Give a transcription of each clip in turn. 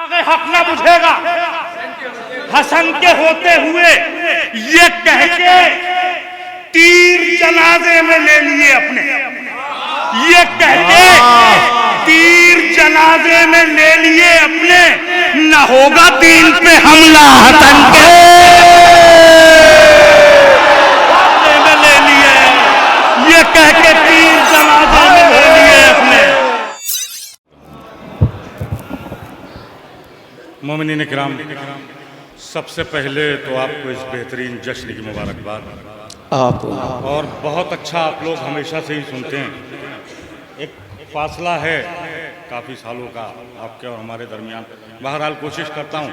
आगे हक न बुझेगा हसन के होते हुए ये कह के तीर जनाजे में ले लिए अपने, ये कह के तीर जनाजे में ले लिए अपने, न होगा दीन पे हमला हसन के में ले लिए, ये कह के तीर जनाजे में ले लिए अपने। मोमिनीन किराम, सबसे पहले तो आपको इस बेहतरीन जश्न की मुबारकबाद। आप और बहुत अच्छा आप लोग हमेशा से ही सुनते हैं। एक फासला है काफ़ी सालों का आपके और हमारे दरमियान। बहरहाल कोशिश करता हूँ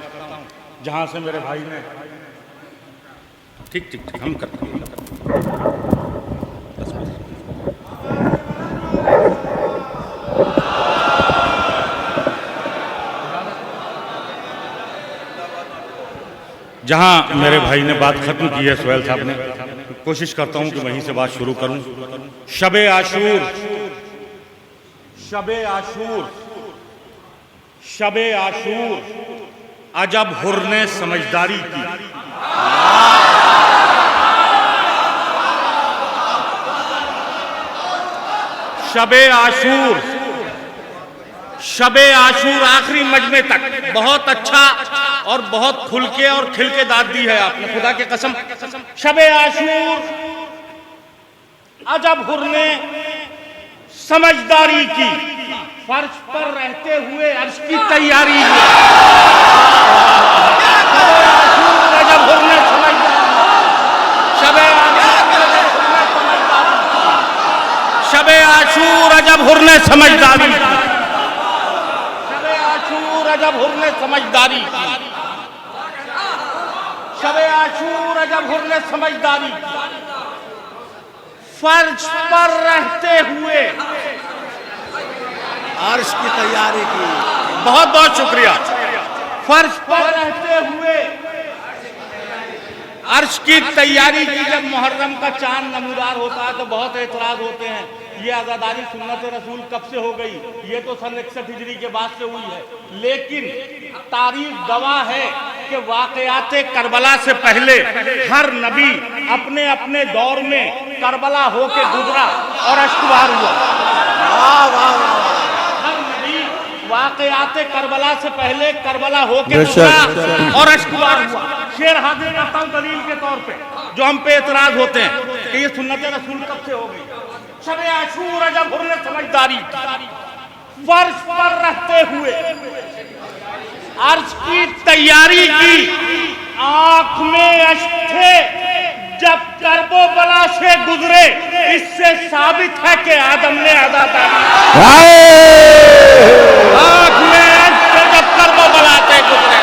जहाँ से मेरे भाई ने ठीक हम करते हैं। जहाँ मेरे भाई ने बात खत्म की है सुहेल साहब ने, कोशिश करता हूँ कि वहीं से बात शुरू करूँ। शबे आशूर, शबे आशूर, शबे आशूर अजब हुर ने समझदारी की। शबे आशूर, शबे आशूर आखिरी मजमे तक बहुत अच्छा और बहुत खुल के और खिल के दाद दी है आपने, खुदा के कसम। शबे आशूर अजब हुर ने समझदारी की, फर्श पर रहते हुए अर्श की तैयारी की। अजब हुर ने शबे आशूर अजब हुर ने समझदारी की, शबे आशूर अजब हुर ने समझदारी की, शबे आशूर अजब हुर ने समझदारी की। फर्श पर रहते हुए अर्श की तैयारी की। बहुत बहुत शुक्रिया। फर्श पर रहते हुए अर्श की तैयारी की। जब मुहर्रम का चांद नमूदार होता है तो बहुत एतराज होते हैं, ये आज़ादारी सुन्नत रसूल कब से हो गई, ये तो सन 61 हिजरी के बाद से हुई है। लेकिन तारीख गवाह है कि वाक़यात करबला से पहले हर नबी अपने अपने दौर में करबला होके गुजरा और अश्कबार हुआ। हर नबी वाक़यात करबला से पहले करबला होके गुजरा और अश्कबार हुआ। शेर हाजिर करता हूं दलील के तौर पे, जो हम पे एतराज होते हैं कि ये सुन्नत रसूल कब से हो गई। शबे आशूर अजब हुर ने समझदारी, फर्श पर रहते हुए अर्श की तैयारी की। आंख में अश्क थे जब करबो बला से गुजरे, इससे साबित है कि आदम ने आज़ादारी। आंख में अश्क थे जब करबो बला से गुजरे,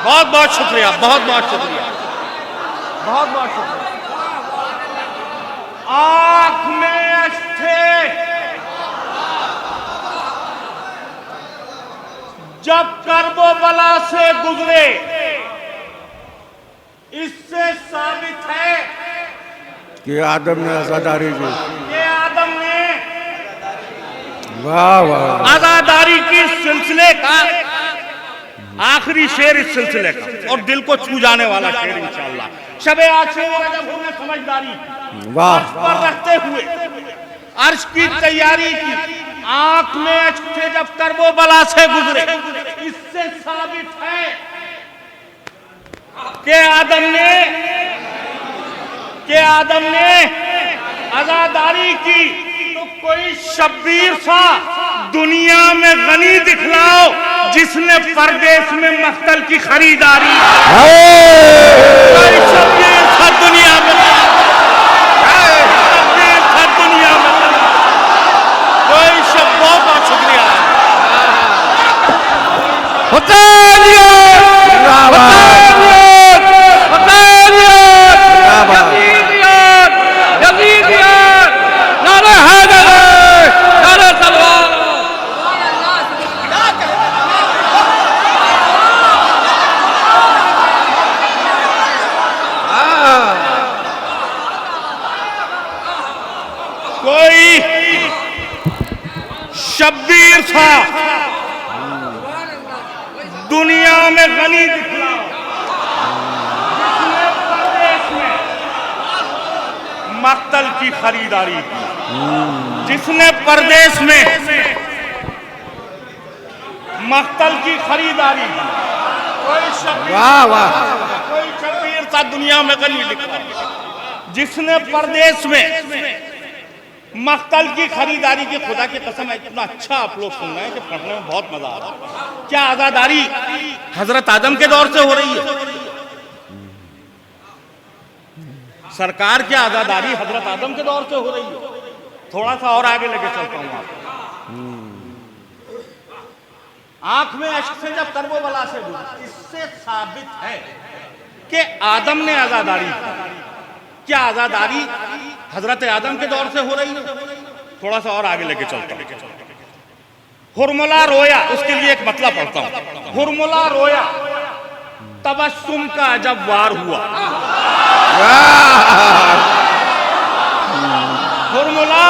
बहुत बहुत शुक्रिया, बहुत बहुत शुक्रिया, बहुत बहुत शुक्रिया। आंख में अश्क थे जब करबो बला से गुजरे, इससे साबित है कि आदम ने आज़ादारी की। ये आदम ने वाह वाह आज़ादारी की। सिलसिले का आखिरी शेर इस सिलसिले का और दिल को छू जाने वाला शेर इंशाअल्लाह। शबे आशूर अजब हुर ने समझदारी, वाह पर रहते हुए अर्श की तैयारी की। आंख में अश्क थे जब करबो बला से गुजरे, इससे साबित है कि आदम ने आज़ादारी की। तो कोई शब्बीर सा दुनिया में गनी दिखलाओ जिसने परदेश में मख्तल की खरीदारी। कोई शब्बीर सा दुनिया में, कोई शब्द। बहुत शुक्रिया। शब्बीर था दुनिया में गनी दिखलाओ, जिसने प्रदेश में मक्तल की खरीदारी की, जिसने प्रदेश में मक्तल की खरीदारी की। वाह वाह। कोई शब्बीर था दुनिया में गनी दिखलाओ, जिसने प्रदेश में मक्तल की खरीदारी की। खुदा की कसम है, इतना अच्छा आप लोग सुन रहे हैं कि पढ़ने में बहुत मजा आ रहा है। क्या आजादारी हजरत आदम के दौर से हो रही है? सरकार क्या आजादारी हजरत आदम के दौर से हो रही है? थोड़ा सा और आगे लेके चलता हूं आपको। आंख में अश्क से जब कर्बला से डूबी, इससे साबित है कि आदम ने आजादारी की। क्या आजादारी हजरत आदम के दौर से हो रही है? थोड़ा सा और आगे लेके चलता हूं। हुरमुला रोया, उसके लिए एक मतलब पढ़ता हूं। हुरमुला रोया, तबस्सुम का जब वार हुआ। हुरमुला,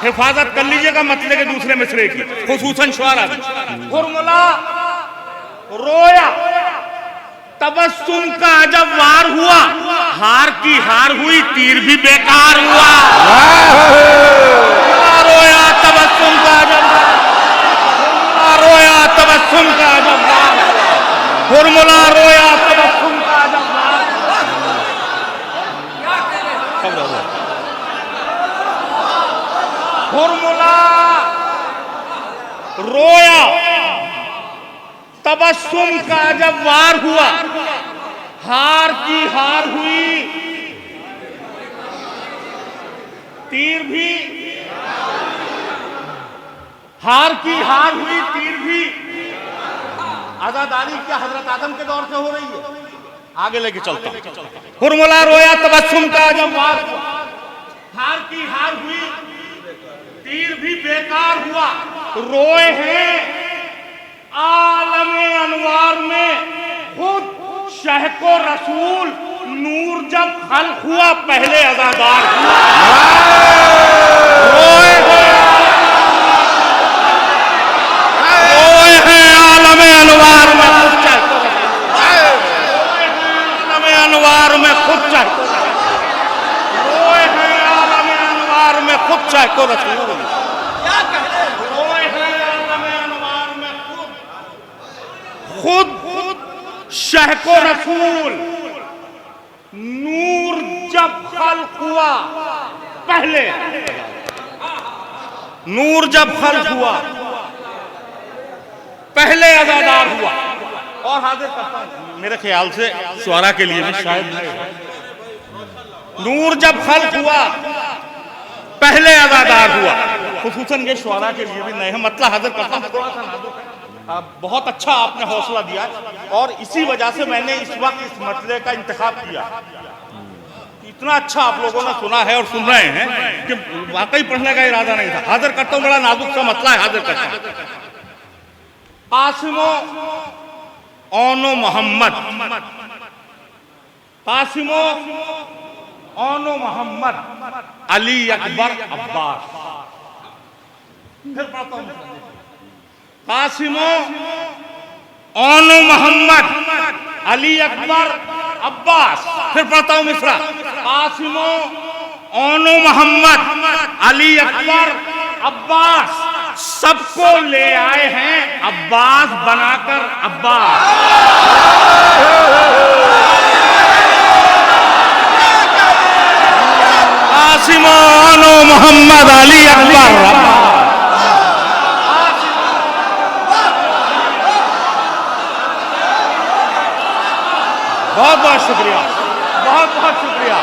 हिफाजत कर लीजिएगा मतले के दूसरे मिसरे की, खुसूसन शुआरा में। हुरमुला रोया, तबस्सुम का जब वार हुआ, हार की हार हुई, तीर भी बेकार हुआ। रोया तबस्सुम का जब, रोया तबस्सुम का जब वार हुआ, हुरमुला रोया तबस्सुम का जब वार हुआ। हुरमुला रोया, तबस्सुम का जब वार हुआ, हार की हार हुई, तीर भी, हार की हार हुई, तीर भी। आजादारी क्या हजरत आदम के दौर से हो रही है? आगे लेके चलता हूं। हुरमुला रोया, तबस्सुम का जब वार हुआ, हार की हार हुई, तीर भी बेकार हुआ। रोए हैं आलमे अनवार में खुद शह को रसूल, नूर जब खल्क हुआ, पहले अज़ादार हुआ। रोए हैं आलमे अनवार में खुद शह को, आलमे अनवार में खुद शह को, रोए हैं आलमे अनवार में खुद शह को रसूल, खुद शह को रसूल, नूर जब खल्क हुआ, पहले नूर जब खल्क हुआ, पहले अज़ादार हुआ। और हाजिर करता हूं, मेरे ख्याल से शुआरा के लिए भी शायद नूर जब खल्क हुआ, पहले अज़ादार हुआ। खुसूसन ये शुआरा के लिए भी नए हैं। मतलब हाजिर करता हूं, थोड़ा सा नाजुक है। बहुत अच्छा आपने हौसला दिया और इसी वजह से मैंने इस वक्त इस मसले का इंतखाब किया। इतना अच्छा आप लोगों ने सुना है और सुन रहे हैं कि वाकई पढ़ने का इरादा नहीं था। हाजिर करता हूं, बड़ा नाजुक सा मसला है, हाजिर करता हूं। कासिमो ओनो मोहम्मद, कासिमो ओनो मोहम्मद, अली अकबर अब्बास। फिर पढ़ता हूं। कासिमो ओनो मोहम्मद, अली अकबर अब्बास। फिर पढ़ता हूं मिसरा। कासिमो ओनो मोहम्मद, अली अकबर अब्बास, सबको ले आए हैं अब्बास बनाकर अब्बास। कासिमो ओनो मोहम्मद, अली अकबर अब्बास। बहुत बहुत शुक्रिया, बहुत बहुत शुक्रिया।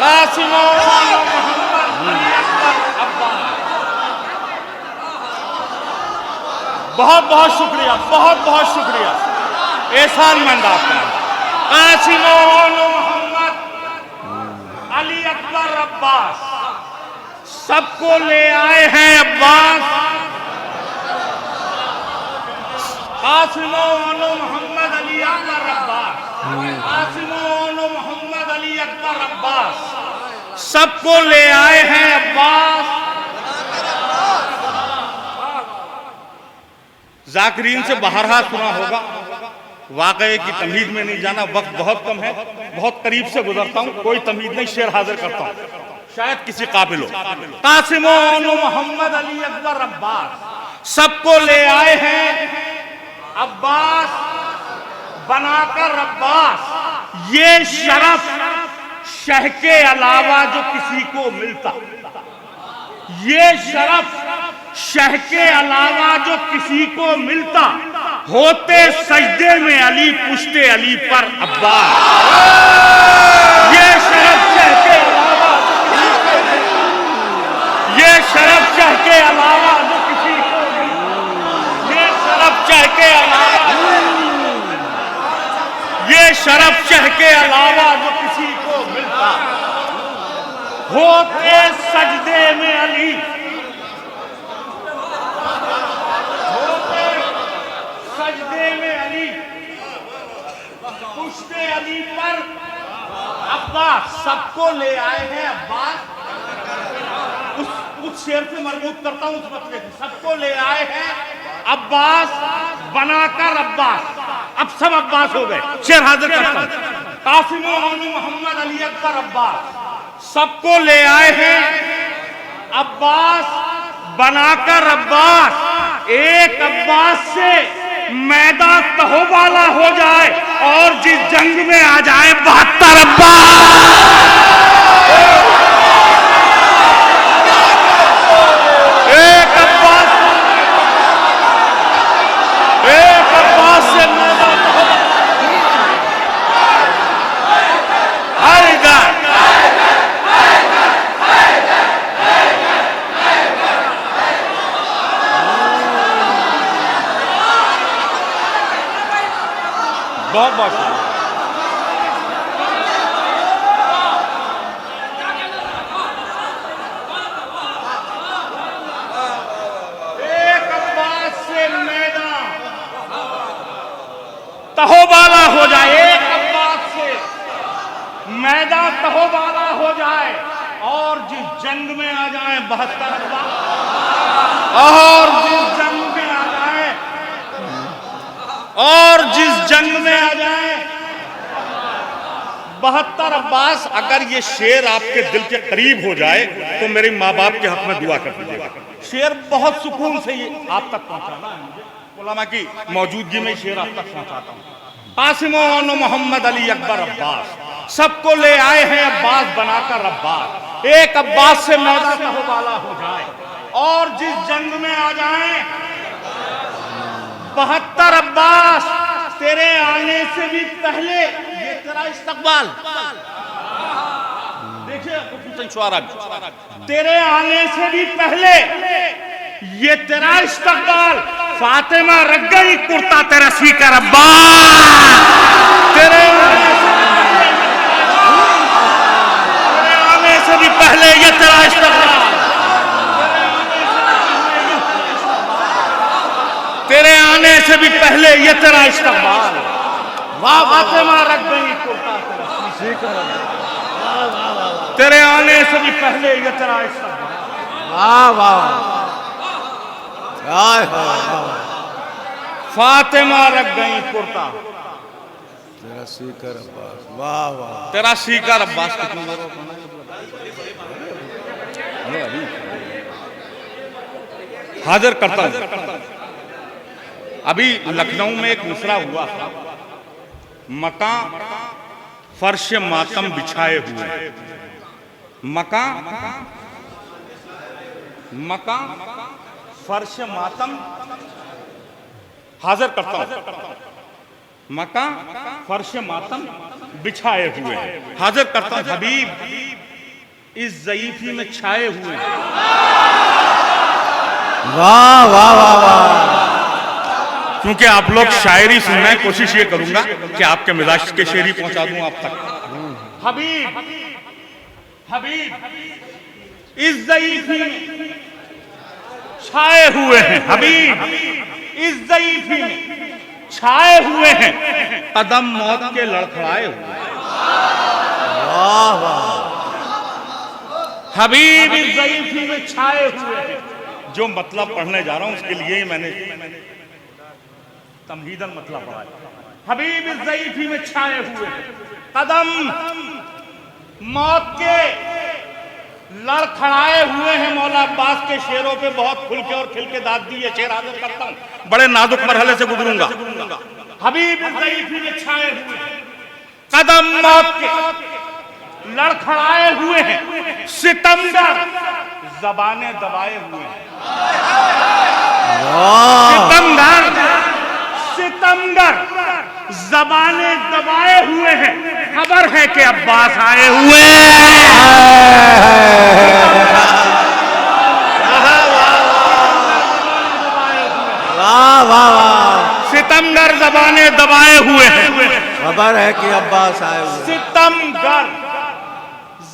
कासिमो ओनो मोहम्मद, अली अकबर अब्बास। बहुत बहुत शुक्रिया, बहुत बहुत शुक्रिया, एहसानमंद आपका। कासिमो ओनो मोहम्मद, अली अकबर अब्बास, सबको ले आए हैं अब्बास। कासिमो ओनो मोहम्मद, अली अकबर अब्बास, कासिमो ओनो मोहम्मद, अली अकबर अब्बास, सबको ले आए हैं अब्बास। जाकिरीन से बहरहा सुना होगा, वाकये की तमहीद में नहीं जाना, वक्त बहुत कम है, बहुत करीब से गुजरता हूँ, कोई तमहीद नहीं, शेर हाजिर करता हूँ, शायद किसी काबिल हो। कासिम मोहम्मद अली अकबर अब्बास सबको ले आए हैं अब्बास बनाकर अब्बास, ये शरफ शह के अलावा जो किसी को मिलता, ये शरफ शह के अलावा जो किसी को मिलता, होते सजदे में अली पुश्ते अली पर अब्बास। ये शरफ शह के अलावा, ये शरफ शह के अलावा जो किसी को मिलता, ये शरफ शह के अलावा, ये शरफ शह के अलावा जो किसी को मिलता, होते सजदे में अली, होते सजदे में अली, पुश्ते अली पर अब्बास। सबको ले आए हैं अब्बास, उस शेर से मरबूत करता हूं उस मसले से। सबको ले आए हैं अब्बास बनाकर अब्बास, अब सब अब्बास हो गए। शेर हाजिर करता हूं, कासिम मोहम्मद अली अकबर अब्बास सबको ले आए हैं अब्बास बनाकर अब्बास। एक अब्बास से मैदा तहोबाला हो जाए और जिस जंग में आ जाए 72 अब्बास। एक अब्बास से मैदा बहुत बहुत एक अब्बास से मैदान तहोबाला हो जाए, एक अब्बास से मैदान तहोबाला हो जाए और जिस जंग में आ जाए 72 अब्बास, और जिस जंग में आ जाए, और जिस जंग में आ जाए 72 अब्बास। अगर ये शेर आपके दिल के करीब हो जाए तो मेरे माँ बाप के हक में दुआ कर दीजिएगा। शेर बहुत सुकून से ये आप तक पहुंचाना है, मुझे उलमा की मौजूदगी में शेर आप तक पहुंचाता हूँ। कासिम मोहम्मद अली अकबर अब्बास सबको ले आए हैं अब्बास बनाकर अब्बास। एक अब्बास से मैदा तहोबाला हो जाए और जिस जंग में आ जाए 72 अब्बास। तेरे आने से भी पहले ये तेरा इस्तकबाल, देखिए तेरे आने से भी पहले ये तेरा इस्तकबाल, फातिमा रख गई कुर्ता तेरा सीकर अब्बास। तेरे आने से भी पहले ये तेरा इस्तकबाल, तेरे आने से भी पहले ये तेरा इस्तकबाल, फातिमा रख गई कुर्ता तेरा सीकर, तेरे आने से भी पहले ये तेरा इस्तकबाल। वाह वाह, फातिमा रख गई कुर्ता तेरा सीकर अब्बास। वाह वाह, तेरा सीकर अब्बास। हाजिर करता हूं। अभी लखनऊ में एक मिसरा हुआ, मका फर्श मातम बिछाए हुए, मका मका फर्श मातम। हाजिर करता हूं, मका फर्श मातम बिछाए हुए। हाजिर करता हूं, हबीब इस ज़ईफ़ी में छाए हुए। वाह वाह वाह वाह। क्योंकि आप लोग शायरी सुनना है, कोशिश ये करूंगा कि आपके मिजाज के शेर ही पहुंचा दूं आप तक। हबीब हबीब इस ज़ईफ़ी में छाए हुए हैं, हबीब इस ज़ईफ़ी में छाए हुए हैं, कदम मौत के लड़खड़ाए हुए। वाह वाह, हबीब इस ज़ईफ़ी में छाए हुए हैं। जो मतलब पढ़ने जा रहा हूं उसके लिए ही मैंने तमहीदन मतलब बड़ा हबीब इस ज़ईफ़ी में छाए हुए कदम मौत के लड़खड़ाए हुए हैं। मौला अब्बास के शेरों पे बहुत खुल के और खिल के दाद दी है। शेर हाजिर करता हूं, बड़े नाजुक मरहले से गुजरूंगा। हबीब इस ज़ईफ़ी में छाए हुए कदम मौत के लड़खड़ाए हुए हैं। सितमगर ज़बानें दबाए हुए हैं। सितमगर ज़बानें दबाए हुए हैं। खबर है कि अब्बास आए हुए वाह वाह वाह। सितमगर ज़बानें दबाए हुए हैं। खबर है कि अब्बास आए हुए। सितमगर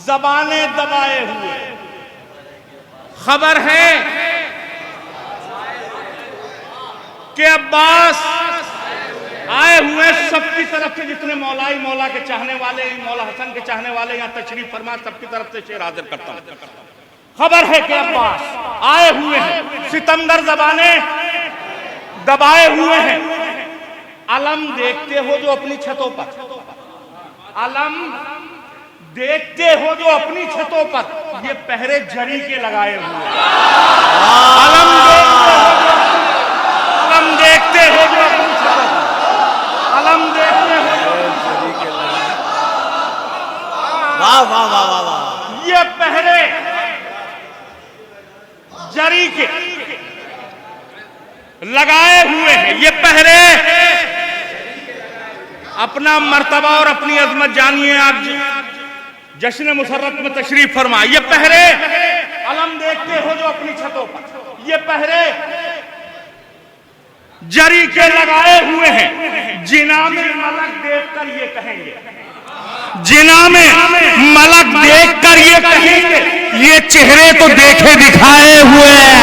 ज़बानें दबाए हुए खबर है कि अब्बास आए हुए। सबकी तरफ से जितने मौला के चाहने वाले, मौला हसन के चाहने वाले यहाँ तशरीफ फरमा, सबकी तरफ से शेर हाजिर करता हूँ। खबर है कि अब्बास आए हुए हैं। सितमगर ज़बानें दबाए हुए हैं। अलम देखते हो जो अपनी छतों पर, अलम देखते हो जो अपनी छतों पर, ये पहरे जरी के लगाए हुए। अलम देखते हो जो अपनी छतों पर, अलम देखते हो जो जरी के लगाए। वाह वाह वाह वाह वाह। ये पहरे जरी के लगाए हुए हैं। ये पहरे अपना मर्तबा और अपनी अजमत जानिए आप। जश्न मुसर्रत में तशरीफ फरमा। ये पहरे अलम देखते हो जो अपनी छतों पर, ये पहरे जरी के लगाए हुए हैं। जिना में मलक देखकर ये कहेंगे, जिना में मलक देखकर ये कहेंगे, ये चेहरे तो देखे दिखाए हुए हैं।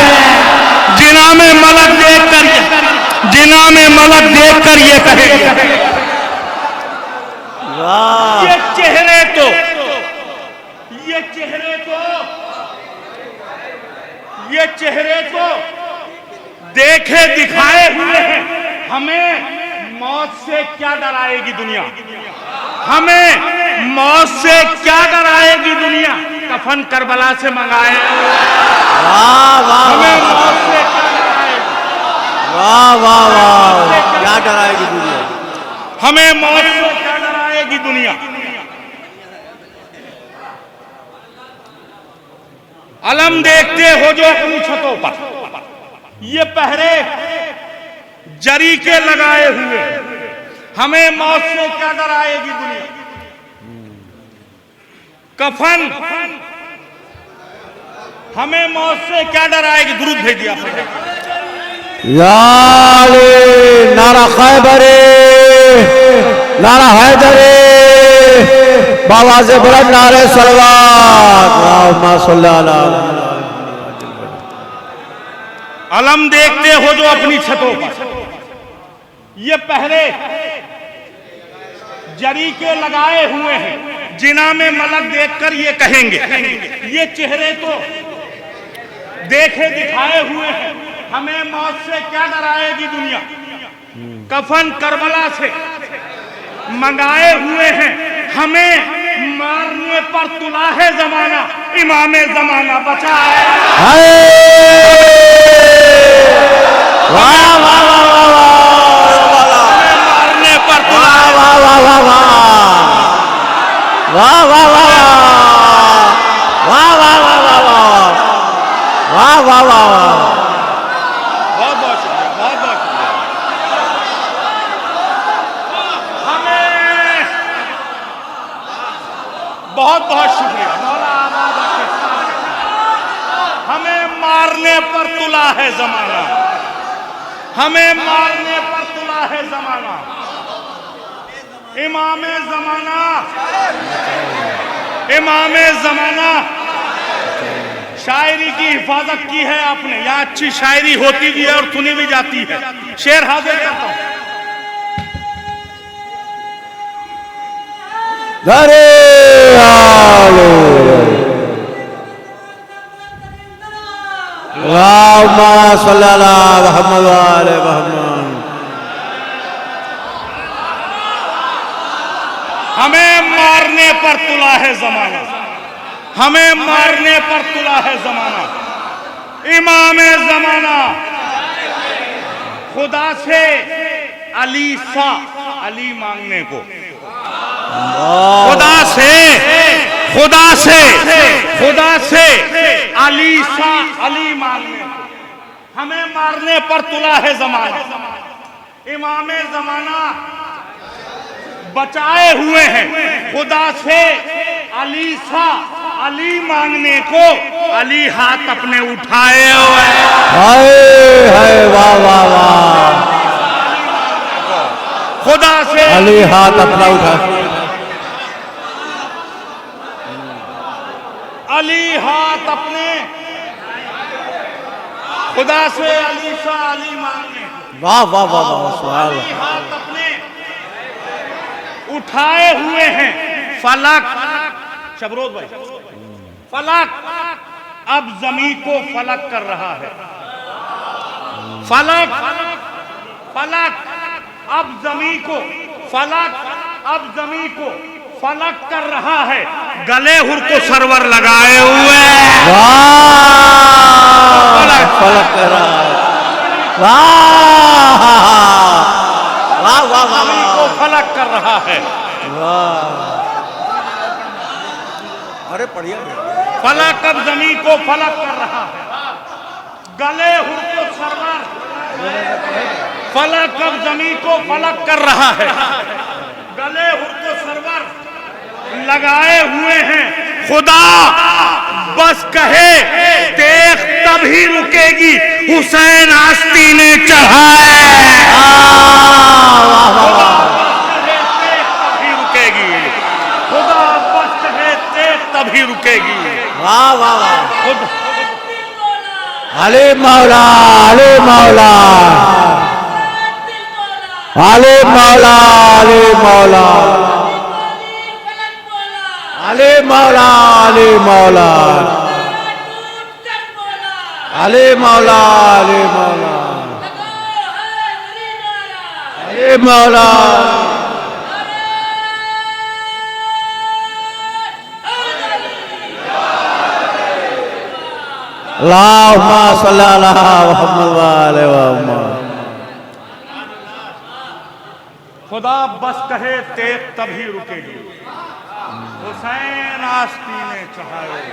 जिना में मलक देखकर ये, जिना में मलक देखकर ये कहेंगे, ये चेहरे तो, ये चेहरे तो, ये चेहरे तो देखे दिखाए हुए हैं। हमें मौत से क्या डराएगी दुनिया, हमें मौत से क्या डराएगी दुनिया। कफन करबला से मंगाए। वाह वाह। हमें मौत से क्या डराएगी, वाह वाह वाह। क्या डराएगी दुनिया, हमें मौत से क्या डराएगी दुनिया। अलम देखते हो जो अपनी छतों पर, ये पहरे जरी के लगाए हुए। हमें मौत से क्या डराएगी दुनिया। कफन हमें मौत से क्या डराएगी। दुरूद भेज दिया नारा खैबरे, नारा हैदरे, बाबा से बुलंद नारे सलवात। अलम देखते हो जो अपनी छतों पर, ये पहरे जरी के लगाए हुए हैं। जिना में मलक देखकर ये कहेंगे, ये चेहरे तो देखे दिखाए हुए हैं। हमें मौत से क्या डराएगी दुनिया। कफन करबला से मंगाए हुए हैं। हमें मारने पर तुला है जमाना, इमामे जमाना बचा है। वाह वाह वाह वाह। मारने पर तुला है। वाह वाह वाह वाह वाह वाह वाह वाह वाह वाह वाह वाह वाह। बहुत बहुत शुक्रिया, बहुत बहुत शुक्रिया। हमें बहुत बहुत शुक्रिया। मौला आबाद रखे। हमें मारने पर तुला है जमाना, हमें मारने पर तुला है जमाना। इमामे जमाना, इमामे जमाना। शायरी की हिफाजत की है आपने। यहाँ अच्छी शायरी होती भी है और सुनी भी जाती है। शेर हाजिर करता हूँ। हमें मारने पर तुला है जमाना, हमें मारने पर तुला है जमाना। इमाम जमाना खुदा से अली सा अली मांगने को, खुदा से खुदा से खुदा से अली सा अली मांगने को, हमें मारने पर तुला है जमाना। इमाम जमाना बचाए हुए हैं खुदा से अली सा अली मांगने को, अली हाथ अपने उठाए हुए हैं। हाय वाह वाह वाह, खुदा से अली हाथ अपना उठा, अली हाथ अपने खुदा से अली सा अली मांगने को, वाह वाह वाह वाह, सुभान अली हाथ अपने उठाए हुए हैं। फलक शबरोज भाई, फलक अब जमी को फलक कर रहा है। फलक फलक अब जमी को फलक अब जमी को फलक कर रहा है। गले हुर को सरवर लगाए हुए फलक फलक कर रहा है। वाह वाह वाह वाह, जमी को फलक कर रहा है। वाह, अरे बढ़िया, फलक अब जमी को फलक कर रहा है। गले हुर को सरवर, फलक अब जमी को फलक कर रहा है। गले हुर को सरवर लगाए हुए हैं। खुदा बस कहे देख तभी रुकेगी, हुसैन आस्तीने चढ़ाए। खुदा तभी रुकेगी, खुदा बस कहे देख तभी रुकेगी। वाह वाह वाह, खुद अली मौला अली मौला अली मौला अली मौला अली मौला अली मौला अली मौला अली मौला अली मौला। अल्लाहुम्मा सल्ली अला मुहम्मद व आले मुहम्मद। खुदा बस कहे तेज तभी रुकेगी, हुसैन आस्तीने चढ़ाए।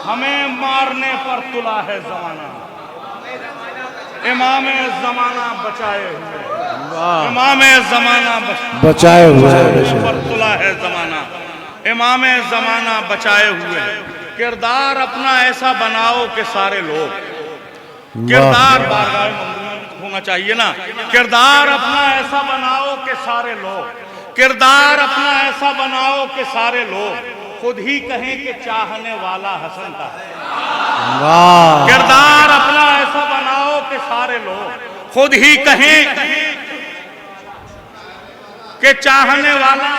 हमें मारने पर तुला है जमाना, इमाम जमाना बचाए हुए, इमाम जमाना बचाए हुए पर तुला है जमाना, इमाम जमाना बचाए हुए। किरदार अपना ऐसा बनाओ कि सारे लोग, किरदार बारगाह मंजूर होना चाहिए ना। किरदार अपना ऐसा बनाओ कि सारे लोग, किरदार अपना ऐसा बनाओ कि सारे लोग खुद ही कहें कि चाहने वाला हसन का है। किरदार अपना ऐसा बनाओ कि सारे लोग खुद ही कहें कि चाहने वाला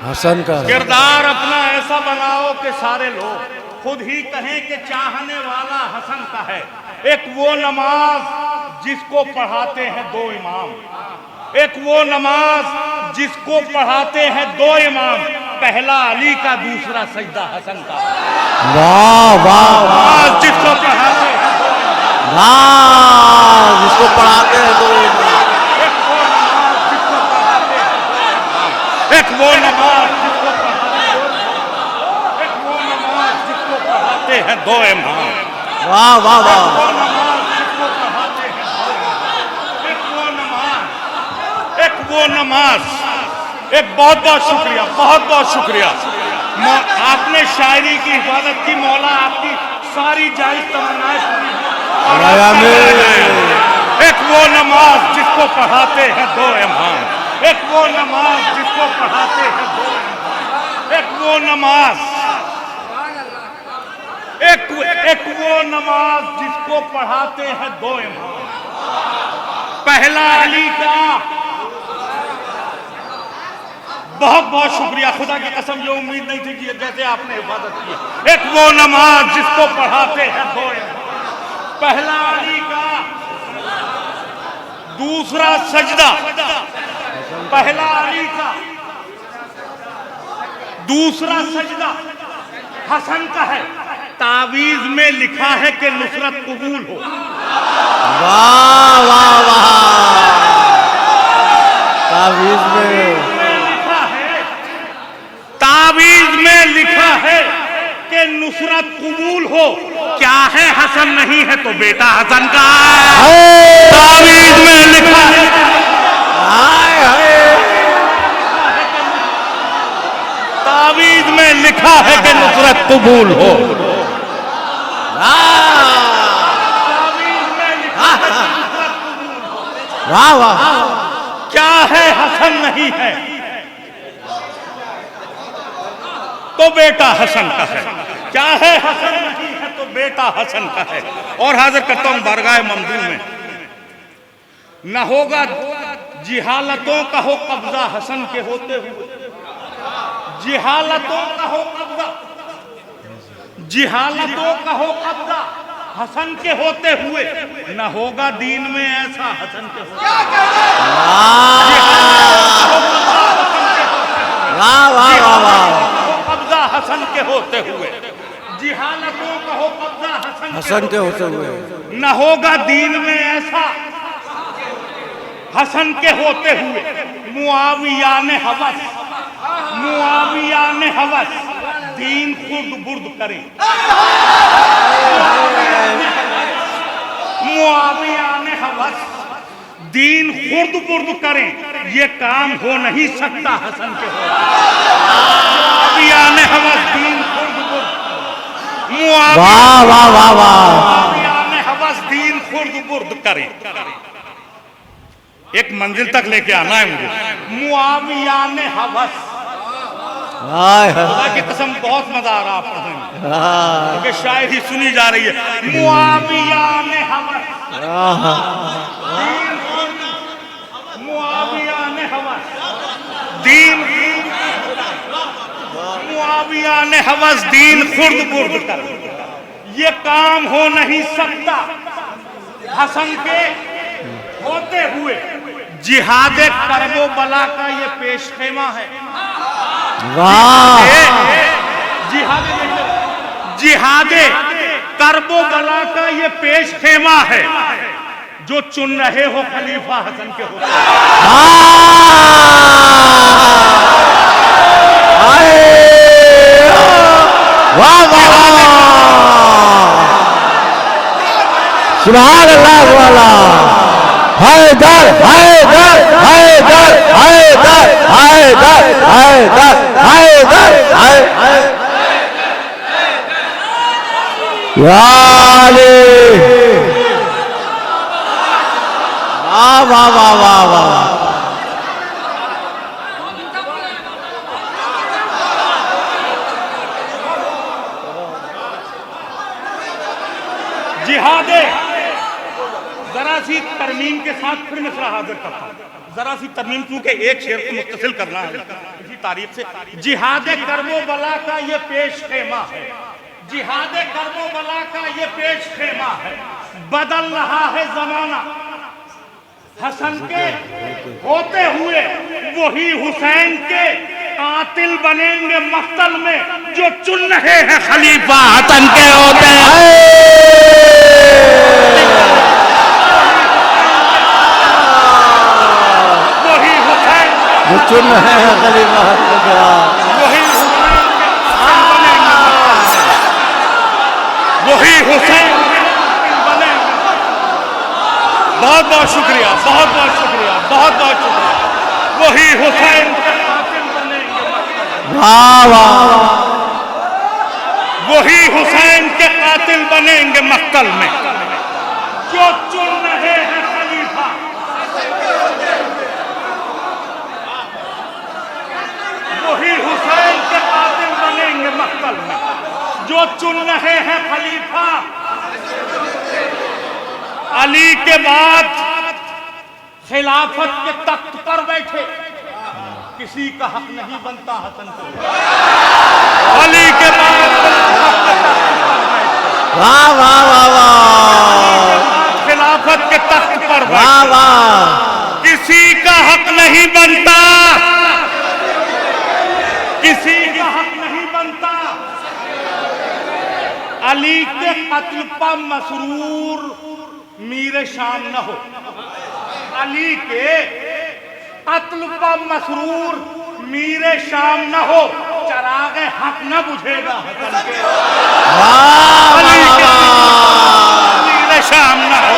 हसन का। किरदार अपना ऐसा बनाओ कि सारे लोग खुद ही कहें कि चाहने वाला हसन का है। एक वो नमाज जिसको पढ़ाते हैं दो इमाम, एक वो नमाज जिसको पढ़ाते हैं दो इमाम, पहला अली का दूसरा सजदा हसन का। वाह वाह वाह, जिसको पढ़ाते हैं वाह, जिसको पढ़ाते हैं दो इमाम, एक वो नमाज जिसको पढ़ाते हैं, एक वो नमाज जिसको पढ़ाते हैं दो इमाम। वाह वाह वाह, वो नमाज जिसको पढ़ाते हैं, एक वो नमाज, एक वो नमाज। एक बहुत बहुत शुक्रिया, बहुत बहुत शुक्रिया। आपने शायरी की हिफाजत की, मौला आपकी सारी जायज तमन्नाएं पूरी हों। एक वो नमाज जिसको पढ़ाते हैं दो इमाम, एक वो नमाज जिसको पढ़ाते हैं दो इमाम, एक वो नमाज, एक वो नमाज जिसको पढ़ाते हैं दो इमाम, पहला अली का। बहुत बहुत शुक्रिया, खुदा की कसम ये उम्मीद नहीं थी कि जैसे आपने हिफाजत की। एक वो नमाज जिसको पढ़ाते हैं दो इमाम, पहला अली का, दूसरा सजदा, पहला अली का, दूसरा सजदा हसन का है, तावीज में लिखा है कि नुसरत कबूल हो। वाह वाह वाह, तावीज में लिखा है, तावीज में लिखा है कि नुसरत कबूल हो। क्या है? हसन नहीं है तो बेटा हसन का है। तावीज में लिखा है, तावीज में लिखा है कि नुसरत कबूल हो। तावीज में लिखा है कि नुसरत कबूल हो। वाह वाह, क्या है? हसन नहीं है तो बेटा हसन का है। क्या है? हसन नहीं है तो बेटा हसन का है। और हाजिर करता हूं बारगाह ममदूह में, न होगा जिहालतों का हो कब्जा हसन के होते हुए। जिहालतों का हो कब्जा, जिहालतों का हो कब्जा हसन के होते हुए, न होगा दीन में ऐसा हसन के होते कब्जा हसन के होते हुए। जिहालतों का हो कब्जा हसन के होते हुए, न होगा दीन में ऐसा हसन के होते हुए। मुआविया ने हवस, मुआविया ने हवस दीन खुर्द बुर्द करें। मुआविया ने हवस दीन खुर्द बुर्द करें, ये काम हो नहीं सकता हसन के होते। मुआविया ने हवस दीन खुर्द बुर्द, मुआविया ने हवस दीन खुर्द बुर्द करें। एक मंजिल तक लेके आना है मुझे। मुआविया ने हवस, खुदा की कसम बहुत मजा आ रहा आपको, क्योंकि शायरी सुनी जा रही है। मुआविया ने हवस, मुआविया ने हवस दीन, मुआविया ने हवस दीन खुर्द बुर्द कर, ये काम हो नहीं सकता हसन के होते हुए। जिहाद करबो बला का ये पेश खेमा है। जिहाद करबो बला का ये पेश खेमा है, जो चुन रहे हो खलीफा हसन के होते। वाह वाह, सुभान अल्लाह वाला। हैदर हैदर हैदर हैदर हैदर हैदर हैदर, या अली, वाह वाह वाह वाह वाह। जिहादे जरा सी तरमीम के साथ फिर मिसरा हाजिर करता हूं। जरा सी तरमीम, क्योंकि एक शेर को मुत्तसिल करना है इसी तारीफ से। जिहादे कर्मो बला का ये पेश खेमा है, जिहादे कर्मो बला का ये पेश खेमा है। बदल रहा है जमाना हसन के होते हुए, वही हुसैन के कातिल बनेंगे मख्तल में, जो चुन रहे हैं खलीफा हसन के होते हैं। जो चुन रहे हैं खलीफा हसन के, वही हुसैन बनेंगे। बहुत बहुत शुक्रिया, बहुत बहुत शुक्रिया, बहुत बहुत शुक्रिया। वही हुसैन के कातिल बनेंगे। वाह वाह, वही हुसैन के कातिल बनेंगे मक्तल में, जो चुन रहे हैं खलीफा। वही हुसैन के कातिल बनेंगे मक्तल में, जो चुन रहे हैं खलीफा। अली के बाद खिलाफत के तख्त पर बैठे, किसी का हक नहीं बनता हसन को। अली के बाद वाह वाह वाह वाह, खिलाफत के तख्त पर वाह वाह, किसी का हक नहीं बनता, किसी का हक अली के कत्ल पर मसरूर मीर शाम न हो, अली के कत्ल पर मसरूर मीर शाम न हो, चराग हक न बुझेगा हसन के। अली के मीर शाम न हो,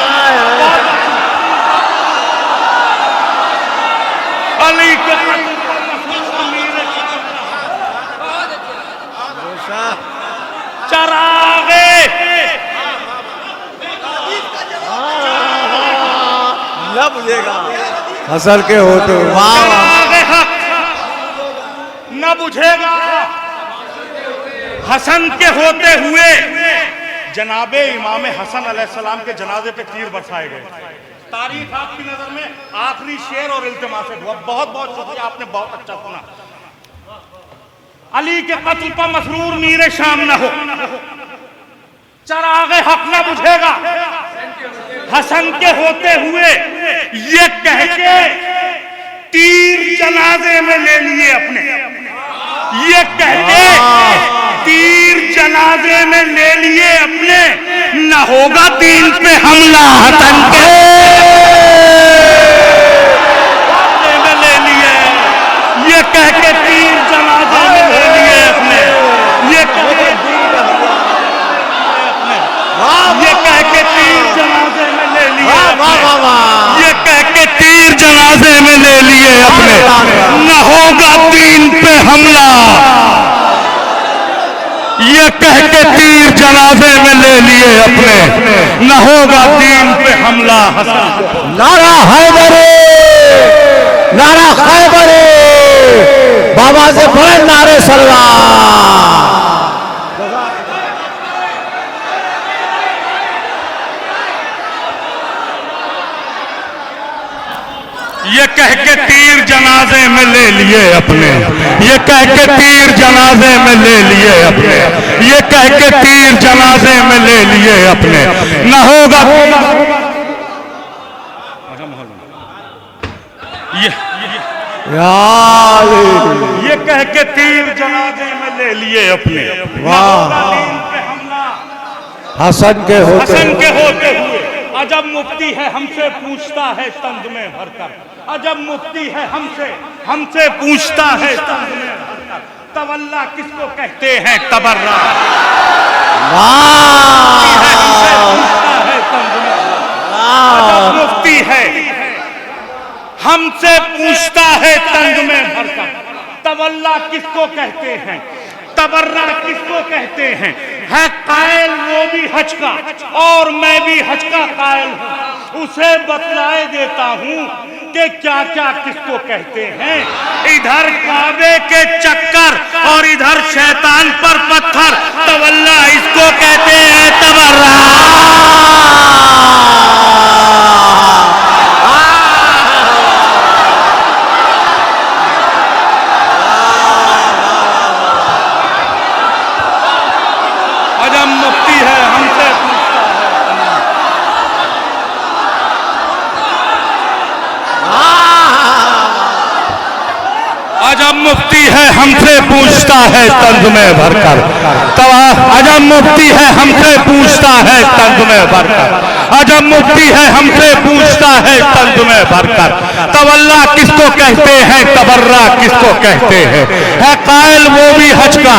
अली के कत्ल पर मसरूर मीर शाम न हो, चरागे न बुझेगा हसन के होते हुए। चरागे हक न बुझेगा हसन के होते हुए। जनाबे इमाम हसन अलैहिस्सलाम के जनाजे पे तीर बरसाए गए। तारीख आपकी नजर में आखिरी शेर और इल्तिमास है। बहुत बहुत शुक्रिया, आपने बहुत अच्छा सुना। अली के कत्ल पर मसरूर मीर शाम न हो, चरागे हक न बुझेगा हसन के होते हुए। ये कह के तीर जनाजे में ले लिए अपने, ये कह के तीर जनाजे में ले लिए अपने। न होगा दीन पे हमला हसन के में ले लिए, ये कह के तीर जनाजे में ले लिए अपने। ये कह के ये कह के तीर जनाजे में ले लिए अपने, ये कह के तीर जनाजे में ले लिए अपने। न होगा दीन पे हमला, ये कह के तीर जनाजे में ले लिए अपने। न होगा दीन पे हमला हसन। नारा हैदरे, नारा खैबरे, बाबा से बड़े नारे सलाम। ये कह के तीर जनाजे में ले लिए अपने, ये कह के तीर जनाजे में ले लिए अपने, ये कह के तीर जनाजे में ले लिए अपने। न होगा ये कह के तीर जनाजे में ले लिए अपने। वाह हसन के होते हुए। अजब मुफ्ती है हमसे पूछता है तंज में भरकर, अजब मुफ्ती है हमसे पूछता है तंज में भरकर। तवल्ला किसको कहते हैं तबर्रा, अजब मुफ्ती है हमसे पूछता है तंज में भरकर। तवल्ला किसको कहते हैं, तबर्रा किसको कहते हैं। है कायल वो भी हज का और मैं भी हज का कायल हूँ। उसे बतलाए देता हूँ कि क्या क्या किसको कहते हैं। इधर काबे के चक्कर और इधर शैतान पर पत्थर। तवल्ला इसको कहते हैं तबर्रा। अजब मुफ्ती है हमसे अजब मुफ्ती है हमसे पूछता है तंज में भरकर। अजब मुफ्ती है हमसे पूछता है तंज में भरकर। अजब मुफ्ती है हमसे पूछता है तंज में भरकर। तवल्ला किसको कहते हैं तबर्रा किसको कहते हैं। है कायल वो भी हज का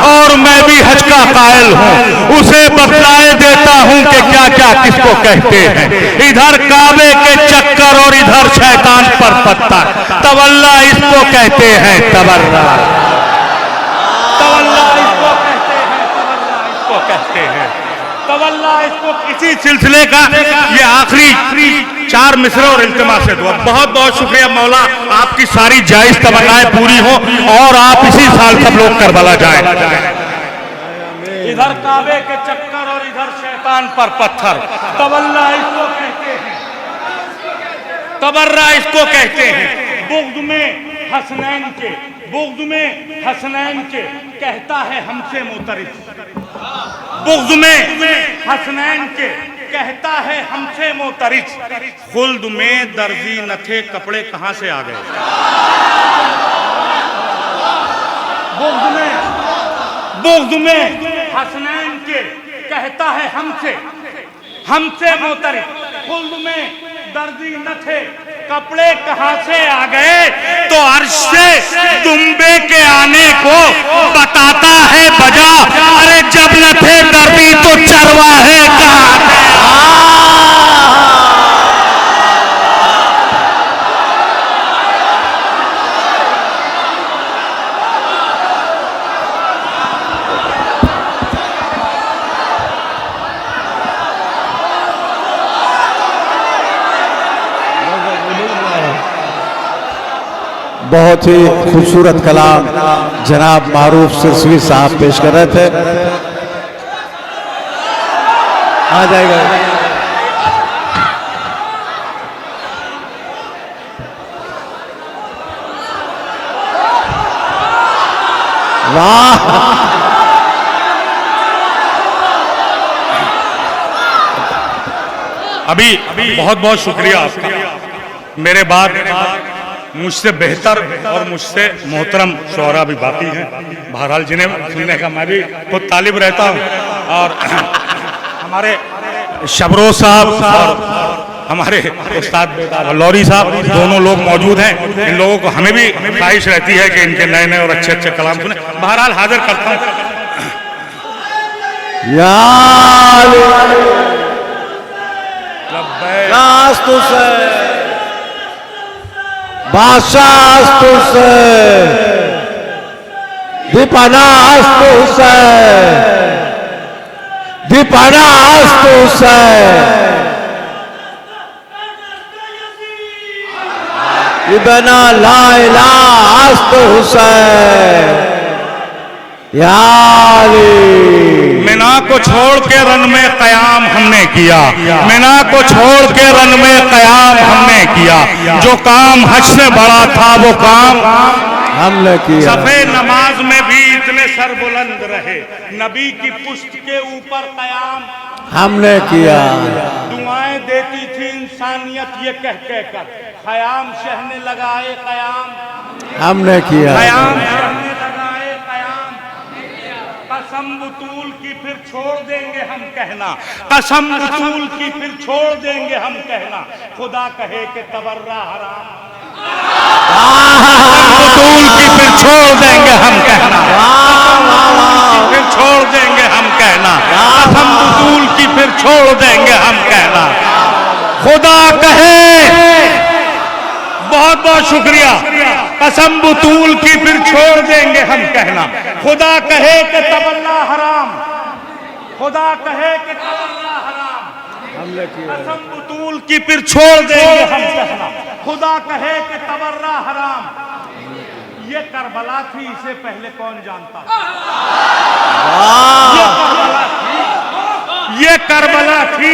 और मैं भी हज का कायल हूँ। उसे बतलाए देता हूँ कि क्या क्या किसको कहते हैं। इधर काबे के चक्कर और इधर शैतान पर पत्थर। तवल्ला इसको कहते हैं तबर्रा। तवल्ला इसको कहते हैं, तवल्ला इसको कहते हैं, तवल्ला इसको। इसी सिलसिले का ये आखिरी 4 मिसरे और इल्तिमा से दुआ। बहुत बहुत शुक्रिया मौला, आपकी सारी जायज तमन्नाएं पूरी हो और आप इसी साल सब लोग करबला जाएं। इधर काबे के चक्कर और इधर शैतान पर पत्थर। तवल्ला इसको कहते हैं, तबर्रा इसको कहते हैं। बुग़्ज़ में हसनैन के, बुग़्ज़ में हसनैन के कहता है हमसे मोतरिस। बुग़्ज़ में हसनैन के कहता है हमसे मोतरिस। खुल्द में दर्जी न थे कपड़े कहां से आ गए। बुग़्ज़ में हसनैन के हमसे मोतरी खुल्द में दर्दी न थे, कपड़े कहां से आ गए, तो अर्श से दुम्बे के आने को बताता है बजा। अरे जब न थे दर्दी तो चरवाहे कहां थे। बहुत ही खूबसूरत कलाम जनाब मारूफ सिरसवी साहब पेश कर रहे थे। आ जाएगा। वाह, अभी बहुत बहुत शुक्रिया आपका। मेरे बाद मुझसे बेहतर और मुझसे मोहतरम शोहरा भी बाकी हैं। बहरहाल जिन्हें सुनने का मैं भी खुद तालिब रहता हूँ। और हमारे शबरोज साहब और हमारे उस्ताद लौरी साहब दोनों लोग मौजूद हैं। इन लोगों को हमें भी ख्वाहिश रहती है कि इनके नए नए और अच्छे अच्छे कलाम सुने। बहरहाल हाजिर करता हूँ। बादशाह इबना ला इलाहा हुसैन मिना को छोड़ के रन में कयाम हमने किया, मिना को छोड़ के रन में कयाम हमने किया। जो काम हज से बड़ा था वो काम हमने किया। सफे नमाज में भी इतने सर बुलंद रहे, नबी की पुश्त के ऊपर कयाम हमने किया। दुआएं देती थी इंसानियत ये कह कर, खयाम शहने लगाए कयाम हमने किया। कयाम शहने लगाए कयाम। कसम बुतूल की फिर छोड़ देंगे हम कहना, कसम बुतूल की फिर छोड़ देंगे हम कहना। खुदा कहे कि तबर्रा हराम, बुतूल की फिर छोड़ देंगे हम कहना, फिर छोड़ देंगे हम कहना। कसम बुतूल की फिर छोड़ देंगे हम कहना। खुदा कहे, बहुत बहुत शुक्रिया। कसम बुतूल की फिर छोड़ देंगे हम कहना। खुदा कहे कि तबर्रा हराम, खुदा कहे कि तबर्रा हराम। कसम बुतूल की फिर छोड़ देंगे हम कहना। खुदा कहे कि तबर्रा हराम। ये करबला थी, इसे पहले कौन जानता था? ये करबला थी,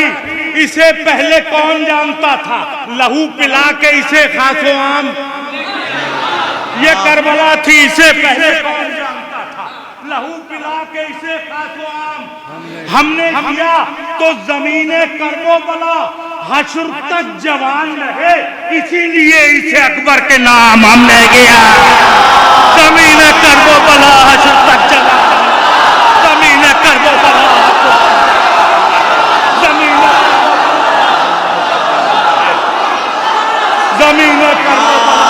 इसे पहले कौन जानता था? लहू पिला के इसे खासो आम। ये करबला थी, इसे पहले कौन जानता था? लहू पिला के इसे खासो आम। हमने किया तो जमीने करबो बला हशर तक जवान रहे, इसीलिए इसे अकबर के नाम हमने किया। जमीने करबो बला हशर तक जवान, जमीने करबो बला, जमीने करबो बला।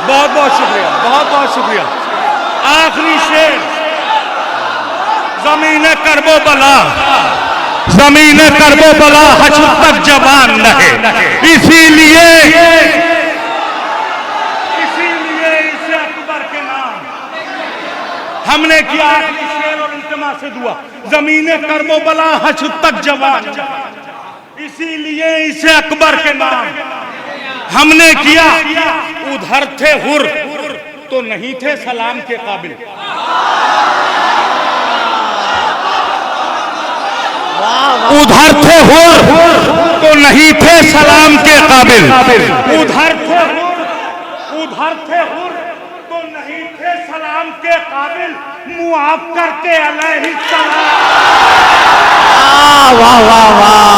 बहुत बहुत शुक्रिया, बहुत बहुत शुक्रिया। आखिरी शेर, जमीने करबो बला, जमीने करबो बला हशर तक जवान रहे, इसीलिए इसे अकबर के नाम हमने किया। आखिरी शेर और इल्तिमा से दुआ, जमीने करबो बला हशर तक जवान, इसीलिए इसे अकबर के नाम हमने किया। उधर थे हुर तो नहीं थे सलाम के काबिल, उधर थे हुर तो नहीं थे सलाम के काबिल, उधर थे हुर तो नहीं थे सलाम के काबिल। मुआफ करके अलैहि सलाम। वाह वाह वाह।